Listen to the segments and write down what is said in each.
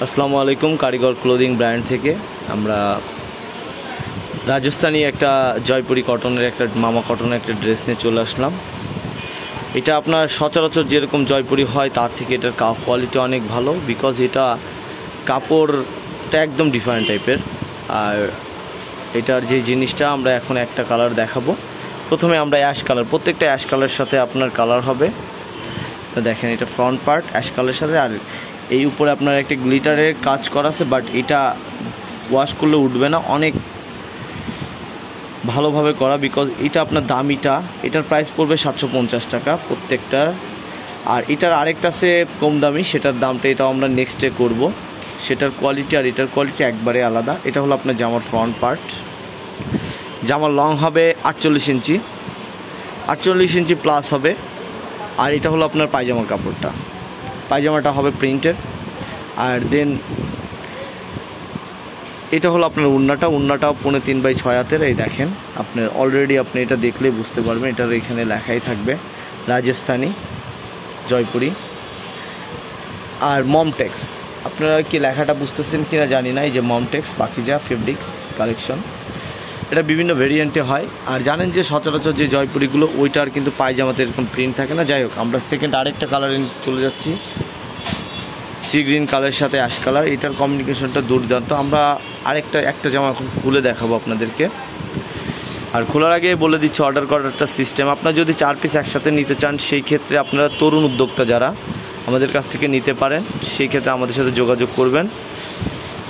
আসসালামু আলাইকুম। কারিগর ক্লোদিং ব্র্যান্ড থেকে আমরা রাজস্থানী একটা জয়পুরি কটনের একটা মামা কটনের একটা ড্রেস নিয়ে চলে আসলাম। এটা আপনার সচরাচর যেরকম জয়পুরি হয় তার থেকে এটার কোয়ালিটি অনেক ভালো, বিকজ এটা কাপড়টা একদম ডিফারেন্ট টাইপের। আর এটার যে জিনিসটা আমরা এখন একটা কালার দেখাবো। প্রথমে আমরা অ্যাশ কালার, প্রত্যেকটা অ্যাশ কালারের সাথে আপনার কালার হবে। তো দেখেন এটা ফ্রন্ট পার্ট অ্যাশ কালারের সাথে, আর এই উপরে আপনার একটা গ্লিটারের কাজ করা আছে, বাট এটা ওয়াশ করলে উঠবে না, অনেক ভালোভাবে করা, বিকজ এটা আপনার দামিটা, এটার প্রাইস পড়বে 750 টাকা প্রত্যেকটা। আর এটার আরেকটা আছে কম দামি, সেটার দামটা এটাও আমরা নেক্সটে করব। সেটার কোয়ালিটি আর এটার কোয়ালিটি একবারে আলাদা। এটা হলো আপনার জামার ফ্রন্ট পার্ট। জামার লং হবে 48 ইঞ্চি, 48 ইঞ্চি প্লাস হবে। আর এটা হলো আপনার পায়জামার কাপড়টা, পায়জামাটা হবে প্রিন্টের। আর দেন এটা হলো আপনার উন্নাটাও 3/6 হাতের। এই দেখেন আপনার অলরেডি আপনি এটা দেখলে বুঝতে পারবেন, এটার এখানে লেখাই থাকবে রাজস্থানী জয়পুরি। আর মমটেক্স, আপনারা কি লেখাটা বুঝতেছেন কিনা জানি না। এই যে মমটেক্স পাকিজা ফেব্রিক্স কালেকশন, এটা বিভিন্ন ভেরিয়েন্টে হয়। আর জানেন যে সচরাচর যে জয়পুরিগুলো ওইটার কিন্তু পায়জামাতে এরকম প্রিন্ট থাকে না। যাই হোক, আমরা সেকেন্ড আরেকটা কালারে চলে যাচ্ছি, সি গ্রিন কালারের সাথে অ্যাশ কালার। এটার কমিউনিকেশনটা দুর্দান্ত। আমরা একটা জামা এখন খুলে দেখাবো আপনাদেরকে। আর খোলার আগে বলে দিচ্ছি অর্ডার করার একটা সিস্টেম। আপনারা যদি 4 পিস একসাথে নিতে চান, সেই ক্ষেত্রে আপনারা তরুণ উদ্যোক্তা যারা আমাদের কাছ থেকে নিতে পারেন, সেই ক্ষেত্রে আমাদের সাথে যোগাযোগ করবেন।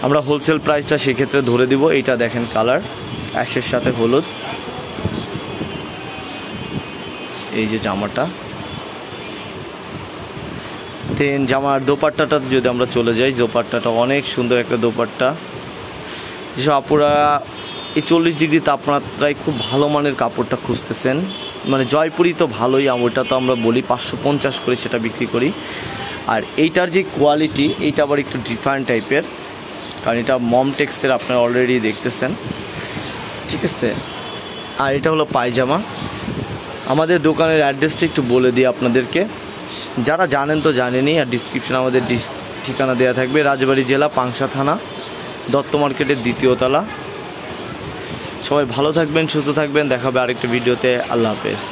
আমরা হোলসেল প্রাইসটা সেক্ষেত্রে ধরে দিব। এইটা দেখেন কালার অ্যাশের সাথে হলুদ, এই যে জামাটা। দেন জামার দোপাট্টাটা যদি আমরা চলে যাই, দোপাট্টাটা অনেক সুন্দর একটা দোপাট্টা। যেসব আপুরা এই 40 ডিগ্রি তাপমাত্রায় খুব ভালো মানের কাপড়টা খুঁজতেছেন, মানে জয়পুরি তো ভালোই, ওইটা তো আমরা বলি 550 করে সেটা বিক্রি করি। আর এইটার যে কোয়ালিটি, এইটা আবার একটু ডিফারেন্ট টাইপের, কারণ এটা মমটেক্সের আপনারা অলরেডি দেখতেছেন, ঠিক আছে। আর এটা হলো পায়জামা। আমাদের দোকানের অ্যাড্রেসটা একটু বলে দিই আপনাদেরকে, যারা জানেন তো জানেনই। আর ডিসক্রিপশনে আমাদের ঠিকানা দেওয়া থাকবে। রাজবাড়ী জেলা, পাংশা থানা, দত্ত মার্কেটের 2য় তলা। সবাই ভালো থাকবেন, সুস্থ থাকবেন। দেখা হবে আরেকটা ভিডিওতে। আল্লাহ হাফেজ।